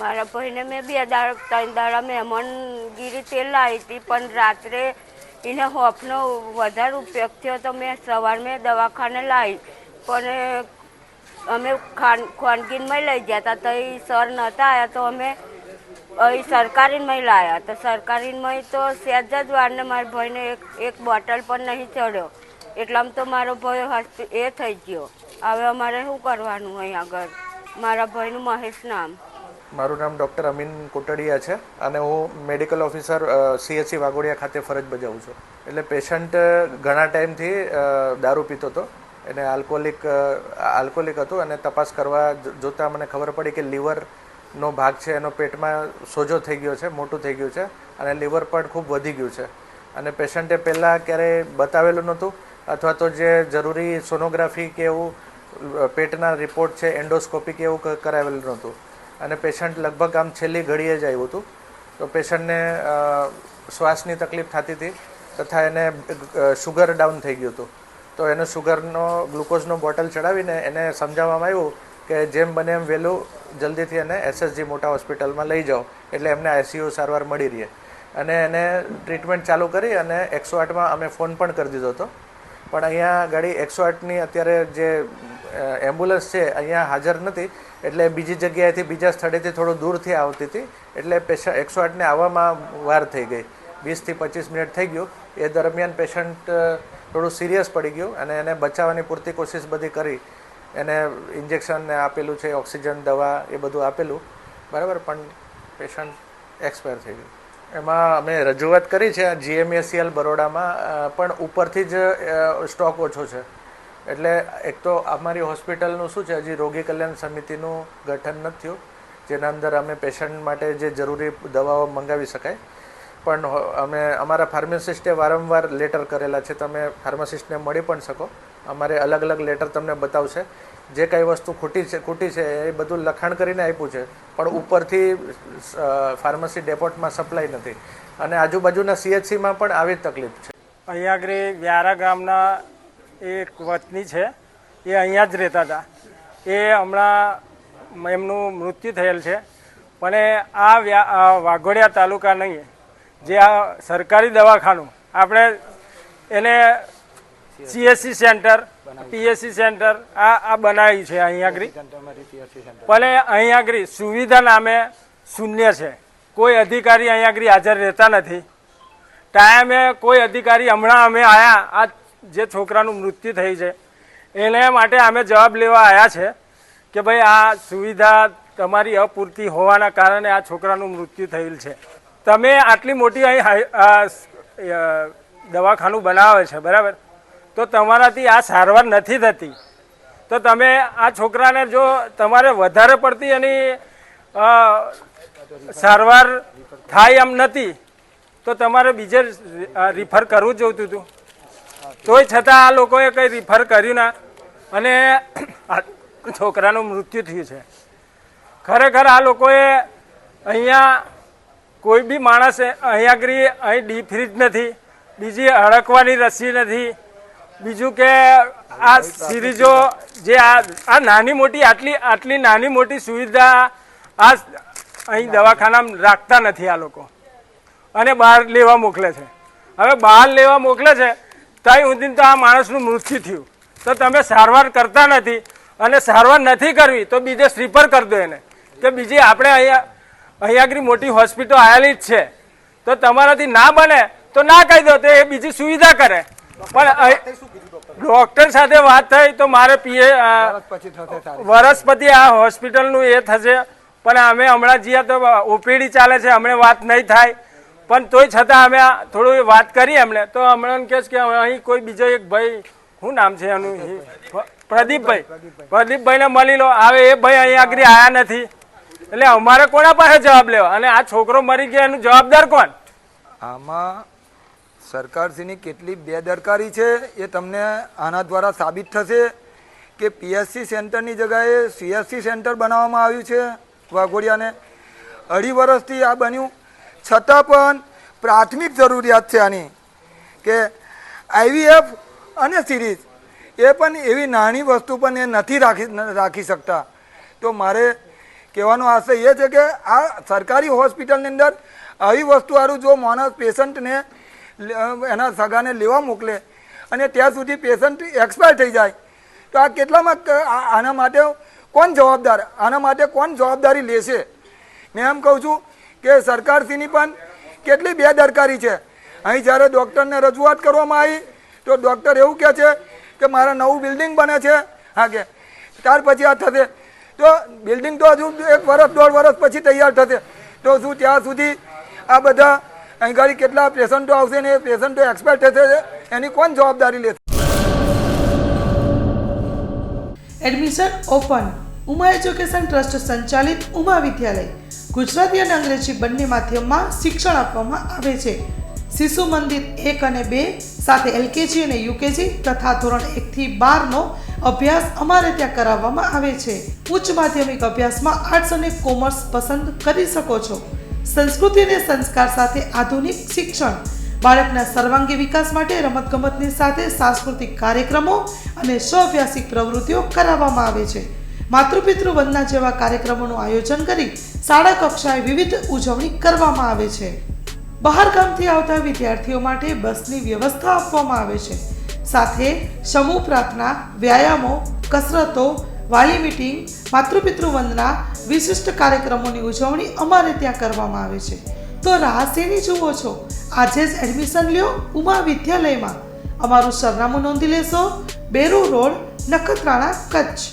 મારા ભાઈને મેં 2-3 દાડા મહેમાનગીરી તેલ લાવી હતી, પણ રાત્રે એને હોફનો વધારે ઉપયોગ થયો તો મેં સવારમાં દવાખાને લાવી, પણ અમે ખાનગીનમાં લઈ ગયા હતા તો એ સર નહોતા આવ્યા તો અમે અહીં સરકારીમાં લાવ્યા. તો સરકારીમાં તો સહેજ જ વારને મારા ભાઈને એક બોટલ પણ નહીં ચડ્યો, એટલામાં તો મારો ભાઈ એ થઈ ગયો. હવે અમારે શું કરવાનું? અહીં આગળ મારા ભાઈનું મહેશ નામ. મારું નામ ડૉક્ટર અમીન કોટડિયા છે અને હું મેડિકલ ઓફિસર CHC વાઘોડિયા ખાતે ફરજ બજાવું છું. એટલે પેશન્ટ ઘણા ટાઈમથી દારૂ પીતો હતો, એને આલ્કોહોલિક હતું અને તપાસ કરવા જોતાં મને ખબર પડી કે લીવરનો ભાગ છે એનો પેટમાં સોજો થઈ ગયો છે, મોટું થઈ ગયું છે અને લીવર પણ ખૂબ વધી ગયું છે. અને પેશન્ટે પહેલાં ક્યારેય બતાવેલું નહોતું અથવા તો જે જરૂરી સોનોગ્રાફી કે એવું પેટના રિપોર્ટ છે, એન્ડોસ્કોપી કે એવું કરાવેલું નહોતું. અને પેશન્ટ લગભગ આમ છેલ્લી ઘડીએ જ આવ્યું હતું. તો પેશન્ટને શ્વાસની તકલીફ થતી હતી તથા એને શુગર ડાઉન થઈ ગયું હતું. તો એને ગ્લુકોઝનો બોટલ ચડાવીને એને સમજાવવામાં આવ્યું કે જેમ બને એમ વહેલું જલ્દીથી એને SSG મોટા હોસ્પિટલમાં લઈ જાઓ એટલે એમને ICU સારવાર મળી રહે. અને એને ટ્રીટમેન્ટ ચાલુ કરી અને 108માં અમે ફોન પણ કરી દીધો હતો. પણ અહીંયા ગાડી 108ની અત્યારે જે એમ્બ્યુલન્સ છે અહીંયા હાજર નથી, એટલે બીજી જગ્યાએથી બીજા સ્થળેથી થોડું દૂરથી આવતી હતી, એટલે 108ને આવવામાં વાર થઈ ગઈ. 20 થી 25 મિનિટ થઈ ગયું. એ દરમિયાન પેશન્ટ થોડું સિરિયસ પડી ગયું અને એને બચાવવાની પૂરતી કોશિશ બધી કરી. એને ઇન્જેક્શન આપેલું છે, ઓક્સિજન દવા એ બધું આપેલું, બરાબર, પણ પેશન્ટ એક્સપાયર થઈ ગયું. એમાં અમે રજૂઆત કરી છે GMACL બરોડામાં, પણ ઉપરથી જ સ્ટોક ઓછો છે. એટલે એક તો અમારી હોસ્પિટલનું શું છે, હજી રોગી કલ્યાણ સમિતિનું ગઠન નથી થયું, જેના અંદર અમે પેશન્ટ માટે જે જરૂરી દવાઓ મંગાવી શકાય. પણ અમે અમારા ફાર્માસિસ્ટે વારંવાર લેટર કરેલા છે, તમે ફાર્માસિસ્ટને મળી પણ શકો. અમારે અલગ અલગ લેટર તમને બતાવશે. જે કાંઈ વસ્તુ ખૂટી છે એ બધું લખાણ કરીને આપ્યું છે, પણ ઉપરથી ફાર્મસી ડેપોટમાં સપ્લાય નથી. અને આજુબાજુના CHCમાં પણ આવી જ તકલીફ છે. અહીંયા આગળ વ્યારા ગામના એક વતની છે, એ અહીંયા જ રહેતા હતા. એ હમણાં એમનું મૃત્યુ થયેલ છે. પણ આ વાઘોડિયા તાલુકા નહીં, જે આ સરકારી દવાખાનું આપણે એને CHC સેન્ટર, PHC સેન્ટર આ બનાવ્યું છે અહીંયા આગળ. પણ અહીંયા આગળ સુવિધા નામે શૂન્ય છે. કોઈ અધિકારી અહીંયા આગળ હાજર રહેતા નથી. ટાઈમે કોઈ અધિકારી, હમણાં અમે આવ્યા, આ જે છોકરાનું મૃત્યુ થયું છે એને માટે અમે જવાબ લેવા આવ્યા છે કે ભાઈ આ સુવિધા તમારી અપૂરતી હોવાના કારણે આ છોકરાનું મૃત્યુ થયેલ છે. તમે આટલી મોટી અહીં દવાખાનું બનાવે છે, બરાબર, તો તમારાથી આ સારવાર નથી થતી. તો તમે આ છોકરાને જો તમારે વધારે પડતી એની સારવાર થાય એમ નથી તો તમારે બીજે રિફર કરવું જ જોઈતું હતું. તોય છતાં આ લોકોએ કંઈ રિફર કર્યું ના અને છોકરાનું મૃત્યુ થયું છે. ખરેખર આ લોકોએ અહીંયા કોઈ બી માણસ અહીંયા આગળ અહીં ડીપ ફ્રીજ નથી, બીજી હડકવાની રસી નથી, બીજું કે આ સિરીજો જે આ નાની મોટી આટલી નાની મોટી સુવિધા આ અહીં દવાખાનામાં રાખતા નથી આ લોકો, અને બહાર લેવા મોકલે છે. હવે બહાર લેવા મોકલે છે ત્યાં સુધી તો આ માણસનું મૃત્યુ થયું, તો તમે સારવાર કરતા નથી, અને સારવાર નથી કરવી તો બીજે રિફર કરી દો એને, કે બીજી આપણે અહીંયા આગળ મોટી હોસ્પિટલ આવેલી જ છે, તો તમારાથી ના બને તો ના કહી દો, તો એ બીજી સુવિધા કરે. પણ ડૉક્ટર સાથે વાત થઈ તો મારે વર્ષ પછી આ હોસ્પિટલનું એ થશે, પણ અમે હમણાં જઈએ તો OPD ચાલે છે, હમણાં વાત નહીં થાય. પણ તોય છતાં અમે થોડું વાત કરી એમણે, તો હમણાં કહે કે અહીં કોઈ બીજો એક ભાઈ, શું નામ છે એનું, પ્રદીપભાઈને મળી લો. હવે એ ભાઈ અહીં આગળ આવ્યા નથી, એટલે અમારે કોના પાસે જવાબ લેવા? અને આ છોકરો મરી ગયો એનું જવાબદાર કોણ? આમાં સરકારશ્રીની કેટલી બેદરકારી છે એ તમને આના દ્વારા સાબિત થશે કે PHC સેન્ટરની જગ્યાએ CHC સેન્ટર બનાવવામાં આવ્યું છે વાઘોડિયાને. 2.5 વર્ષથી આ બન્યું, છતાં પણ પ્રાથમિક જરૂરિયાત છે આની કે IVF અને સિરીઝ, એ પણ એવી નાની વસ્તુ પણ એ નથી રાખી શકતા. તો મારે કહેવાનો આશય એ છે કે આ સરકારી હોસ્પિટલની અંદર આવી વસ્તુ સારું જો માણસ પેશન્ટને એના સગાને લેવા મોકલે અને ત્યાં સુધી પેશન્ટ એક્સપાયર થઈ જાય તો આ કેટલામાં આના માટે કોણ જવાબદાર, આના માટે કોણ જવાબદારી લેશે? મેં એમ કહું છું કે સરકારશ્રીની પણ કેટલી બેદરકારી છે. અહીં જ્યારે ડૉક્ટરને રજૂઆત કરવામાં આવી તો ડૉક્ટર એવું કહે છે કે મારા નવું બિલ્ડિંગ બને છે, હા કે ત્યાર પછી આ થશે. તો બિલ્ડિંગ તો હજુ 1 વર્ષ 1.5 વર્ષ પછી તૈયાર થશે. તો શું ત્યાં સુધી આ બધા અહીં ગાડી કેટલા પેશન્ટો આવશે ને એ પેશન્ટો એક્સપાયર થશે, એની કોણ જવાબદારી લેશે? Admission open. Uma education trust સંચાલિત ઉમા વિદ્યાલય ગુજરાતી અને અંગ્રેજી બંને માધ્યમમાં શિક્ષણ આપવામાં આવે છે. શિશુ મંદિર 1 અને 2 સાથે એલકેજી અને યુકેજી તથા ધોરણ 1 થી 12નો અભ્યાસ અમારે ત્યાં કરાવવામાં આવે છે. ઉચ્ચ માધ્યમિક અભ્યાસમાં આર્ટ્સ અને કોમર્સ પસંદ કરી શકો છો. સંસ્કૃતિ અને સંસ્કાર સાથે આધુનિક શિક્ષણ. બાળકના સર્વાંગી વિકાસ માટે રમતગમતની સાથે સાંસ્કૃતિક કાર્યક્રમો અને સ્વઅભ્યાસિક પ્રવૃત્તિઓ કરાવવામાં આવે છે. માતૃપિતૃ વંદના જેવા કાર્યક્રમોનું આયોજન કરી શાળા કક્ષાએ વિવિધ ઉજવણી કરવામાં આવે છે. બહાર ગામથી આવતા વિદ્યાર્થીઓ માટે બસની વ્યવસ્થા આપવામાં આવે છે. સાથે સમૂહ પ્રાર્થના, વ્યાયામો, કસરતો, વાલી મીટિંગ, માતૃપિતૃ વંદના, વિશિષ્ટ કાર્યક્રમોની ઉજવણી અમારે ત્યાં કરવામાં આવે છે. તો રાહ શેની જુઓ છો? આજે જ એડમિશન લ્યો ઉમા વિદ્યાલયમાં. અમારું સરનામું નોંધી લેશો: બેરુ રોડ, નખત્રાણા, કચ્છ.